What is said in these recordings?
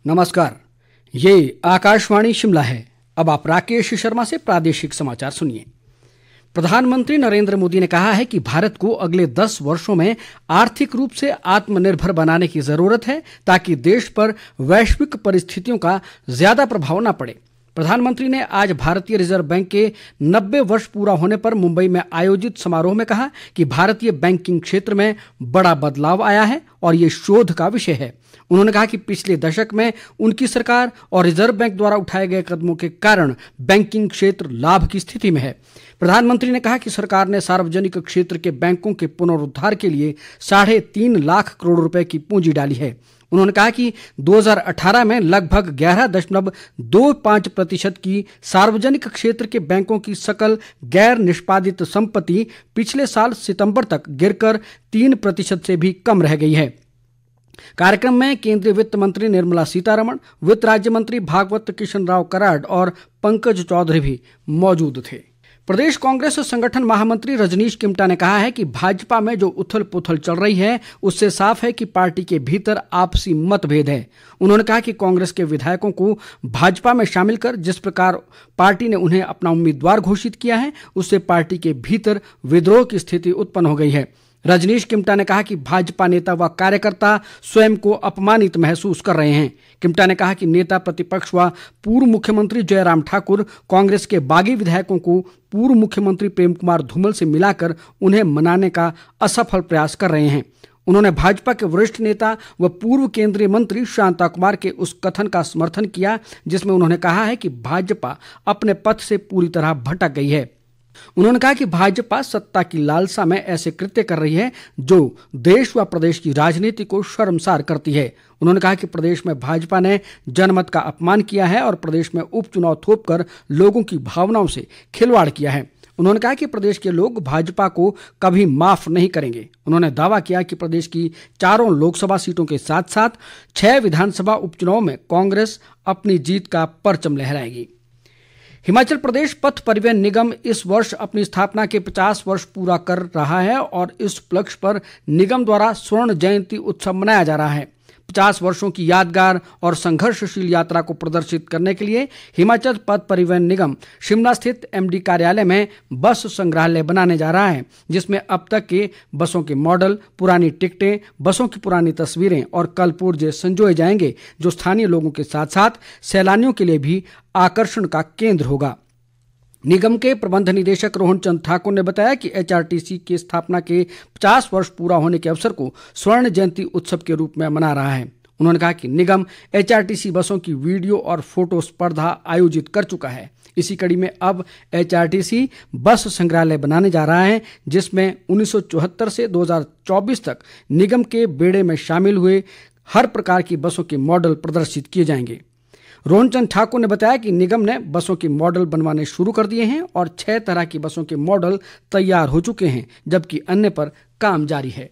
नमस्कार, ये आकाशवाणी शिमला है। अब आप राकेश शर्मा से प्रादेशिक समाचार सुनिए। प्रधानमंत्री नरेंद्र मोदी ने कहा है कि भारत को अगले 10 वर्षों में आर्थिक रूप से आत्मनिर्भर बनाने की जरूरत है ताकि देश पर वैश्विक परिस्थितियों का ज्यादा प्रभाव न पड़े। प्रधानमंत्री ने आज भारतीय रिजर्व बैंक के 90 वर्ष पूरा होने पर मुंबई में आयोजित समारोह में कहा कि भारतीय बैंकिंग क्षेत्र में बड़ा बदलाव आया है और ये शोध का विषय है। उन्होंने कहा कि पिछले दशक में उनकी सरकार और रिजर्व बैंक द्वारा उठाए गए कदमों के कारण बैंकिंग क्षेत्र लाभ की स्थिति में है। प्रधानमंत्री ने कहा कि सरकार ने सार्वजनिक क्षेत्र के बैंकों के पुनरुद्धार के लिए 3.5 लाख करोड़ रुपए की पूंजी डाली है। उन्होंने कहा कि 2018 में लगभग 11.25% की सार्वजनिक क्षेत्र के बैंकों की सकल गैर निष्पादित संपत्ति पिछले साल सितंबर तक गिरकर 3% से भी कम रह गई है। कार्यक्रम में केंद्रीय वित्त मंत्री निर्मला सीतारमण, वित्त राज्य मंत्री भागवत कृष्ण राव कराड और पंकज चौधरी भी मौजूद थे। प्रदेश कांग्रेस संगठन महामंत्री रजनीश किमटा ने कहा है कि भाजपा में जो उथल पुथल चल रही है उससे साफ है कि पार्टी के भीतर आपसी मतभेद है। उन्होंने कहा कि कांग्रेस के विधायकों को भाजपा में शामिल कर जिस प्रकार पार्टी ने उन्हें अपना उम्मीदवार घोषित किया है उससे पार्टी के भीतर विद्रोह की स्थिति उत्पन्न हो गई है। रजनीश किमटा ने कहा कि भाजपा नेता व कार्यकर्ता स्वयं को अपमानित महसूस कर रहे हैं। किमटा ने कहा कि नेता प्रतिपक्ष व पूर्व मुख्यमंत्री जयराम ठाकुर कांग्रेस के बागी विधायकों को पूर्व मुख्यमंत्री प्रेम कुमार धूमल से मिलाकर उन्हें मनाने का असफल प्रयास कर रहे हैं। उन्होंने भाजपा के वरिष्ठ नेता व पूर्व केंद्रीय मंत्री शांता कुमार के उस कथन का समर्थन किया जिसमें उन्होंने कहा है कि भाजपा अपने पथ से पूरी तरह भटक गई है। उन्होंने कहा कि भाजपा सत्ता की लालसा में ऐसे कृत्य कर रही है जो देश व प्रदेश की राजनीति को शर्मसार करती है। उन्होंने कहा कि प्रदेश में भाजपा ने जनमत का अपमान किया है और प्रदेश में उपचुनाव थोपकर लोगों की भावनाओं से खिलवाड़ किया है। उन्होंने कहा कि प्रदेश के लोग भाजपा को कभी माफ नहीं करेंगे। उन्होंने दावा किया कि प्रदेश की 4 लोकसभा सीटों के साथ साथ 6 विधानसभा उपचुनाव में कांग्रेस अपनी जीत का परचम लहराएगी। हिमाचल प्रदेश पथ परिवहन निगम इस वर्ष अपनी स्थापना के 50 वर्ष पूरा कर रहा है और इस उपलक्ष्य पर निगम द्वारा स्वर्ण जयंती उत्सव मनाया जा रहा है। 50 वर्षों की यादगार और संघर्षशील यात्रा को प्रदर्शित करने के लिए हिमाचल पथ परिवहन निगम शिमला स्थित एमडी कार्यालय में बस संग्रहालय बनाने जा रहा है जिसमें अब तक के बसों के मॉडल, पुरानी टिकटें, बसों की पुरानी तस्वीरें और कलपुर्जे संजोए जाएंगे जो स्थानीय लोगों के साथ साथ सैलानियों के लिए भी आकर्षण का केंद्र होगा। निगम के प्रबंध निदेशक रोहन चंद ठाकुर ने बताया कि एचआरटीसी की स्थापना के 50 वर्ष पूरा होने के अवसर को स्वर्ण जयंती उत्सव के रूप में मना रहा है। उन्होंने कहा कि निगम एचआरटीसी बसों की वीडियो और फोटो स्पर्धा आयोजित कर चुका है। इसी कड़ी में अब एचआरटीसी बस संग्रहालय बनाने जा रहा है जिसमें 1974 से 2024 तक निगम के बेड़े में शामिल हुए हर प्रकार की बसों के मॉडल प्रदर्शित किए जाएंगे। रोहन चंद ठाकुर ने बताया कि निगम ने बसों के मॉडल बनवाने शुरू कर दिए हैं और 6 तरह की बसों के मॉडल तैयार हो चुके हैं जबकि अन्य पर काम जारी है।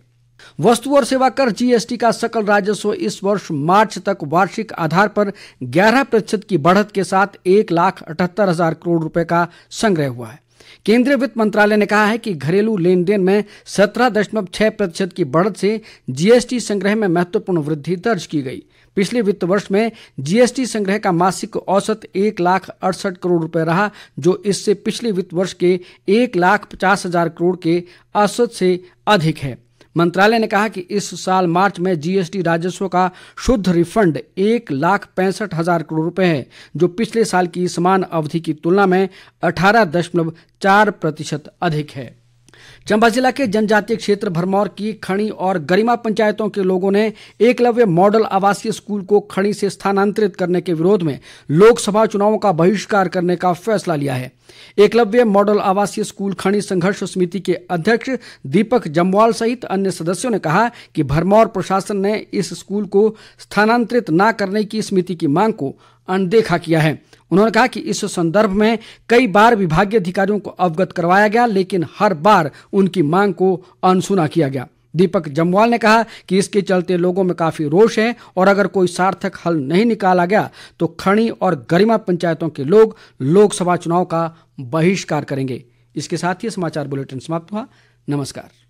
वस्तु और सेवा कर जीएसटी का सकल राजस्व इस वर्ष मार्च तक वार्षिक आधार पर 11% की बढ़त के साथ 1,78,000 करोड़ रुपए का संग्रह हुआ है। केंद्रीय वित्त मंत्रालय ने कहा है कि घरेलू लेन देन में 17.6% की बढ़त से जीएसटी संग्रह में महत्वपूर्ण वृद्धि दर्ज की गई। पिछले वित्त वर्ष में जीएसटी संग्रह का मासिक औसत 1,68,000 करोड़ रुपए रहा जो इससे पिछले वित्त वर्ष के 1,50,000 करोड़ के औसत से अधिक है। मंत्रालय ने कहा कि इस साल मार्च में जीएसटी राजस्व का शुद्ध रिफंड 1,65,000 करोड़ रुपए है जो पिछले साल की समान अवधि की तुलना में 18.4% अधिक है। चंबा जिला के जनजातीय क्षेत्र भरमौर की खणी और गरिमा पंचायतों के लोगों ने एकलव्य मॉडल आवासीय स्कूल को खणी से स्थानांतरित करने के विरोध में लोकसभा चुनावों का बहिष्कार करने का फैसला लिया है। एकलव्य मॉडल आवासीय स्कूल खणी संघर्ष समिति के अध्यक्ष दीपक जम्वाल सहित अन्य सदस्यों ने कहा कि भरमौर प्रशासन ने इस स्कूल को स्थानांतरित न करने की समिति की मांग को अनदेखा किया है। उन्होंने कहा कि इस संदर्भ में कई बार विभागीय अधिकारियों को अवगत करवाया गया लेकिन हर बार उनकी मांग को अनसुना किया गया। दीपक जम्वाल ने कहा कि इसके चलते लोगों में काफी रोष है और अगर कोई सार्थक हल नहीं निकाला गया तो खणी और गरिमा पंचायतों के लोग लोकसभा चुनाव का बहिष्कार करेंगे। इसके साथ ही समाचार बुलेटिन समाप्त हुआ। नमस्कार।